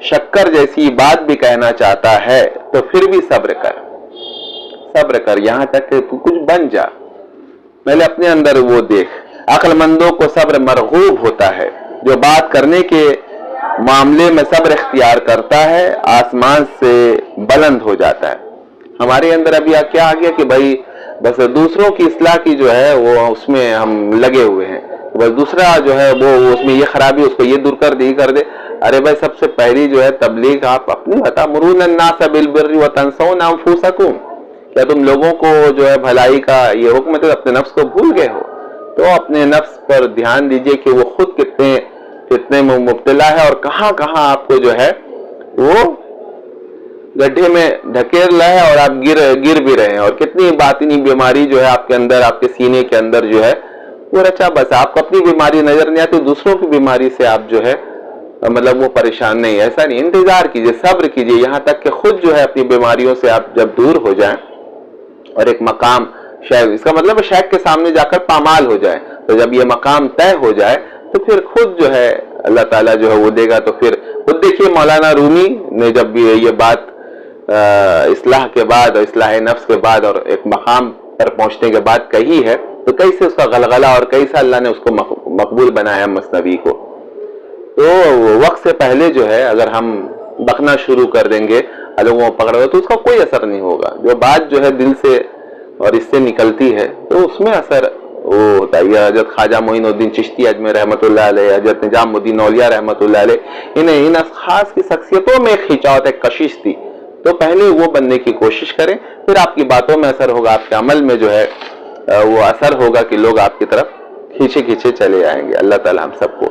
शक्कर जैसी बात भी कहना चाहता है तो फिर भी सब्र कर, यहां तक कि तू कुछ बन जा, पहले अपने अंदर वो देख। अक्लमंदों को सब्र मरगूब होता है, जो बात करने के मामले में सब्र इख्तियार करता है आसमान से बुलंद हो जाता है। हमारे अंदर अभी क्या आ गया कि भाई बस दूसरों की इस्लाह की जो है वो उसमें हम लगे हुए हैं, बस दूसरा जो है वो उसमें ये खराबी उसको ये दूर कर दे, कर दे। अरे भाई सबसे पहली जो है तबलीग आप अपनी बता, मुरून अन्नास बिल बिर्रि व तंसौना अंफुसकुम, क्या तुम लोगों को जो है भलाई का ये हुक्म तो अपने नफ्स को भूल गए हो? तो अपने नफ्स पर ध्यान दीजिए कि वो खुद कितने में मुब्तला है और कहां कहां आपको जो है वो गड्ढे में ढकेल रहा है और आप गिर भी रहे हैं, और कितनी बातिनी बीमारी जो है आपके अंदर, आपके सीने के अंदर जो है वो रचा बस। आपको अपनी बीमारी नजर नहीं आती, दूसरों की बीमारी से आप जो है मतलब वो परेशान नहीं। ऐसा नहीं, इंतजार कीजिए, सब्र कीजिए, यहां तक कि खुद जो है अपनी बीमारियों से आप जब दूर हो जाएं और एक मकाम शायद, इसका मतलब शेख के सामने जाकर पामाल हो जाए, तो जब ये मकाम तय हो जाए तो फिर खुद जो है अल्लाह ताला जो है वो देगा। तो फिर खुद देखिए मौलाना रूमी ने जब ये बात इस्लाह के बाद और इस्लाह नफ्स के बाद और एक मकाम पर पहुंचने के बाद कही है, तो कैसे उसका गलगला और कैसा अल्लाह ने उसको मकबूल बनाया मसनवी को। तो वक्त से पहले जो है अगर हम बकना शुरू कर देंगे, लोगों को पकड़ोगे, तो उसका कोई असर नहीं होगा। जो बात जो है दिल से और इससे निकलती है तो उसमें असर वो होता है। हजरत ख्वाजा मोइनुद्दीन चिश्ती अजमेर रहमतुल्लाह अलैह, हजरत निजामुद्दीन औलिया रहमतुल्लाह अलैह, इन खास की शख्सियतों में एक खिंचावत, एक कशिश थी। तो पहले वो बनने की कोशिश करें, फिर आपकी बातों में असर होगा, आपके अमल में जो है वो असर होगा कि लोग आपकी तरफ खींचे खींचे चले आएंगे। अल्लाह ताला हम सबको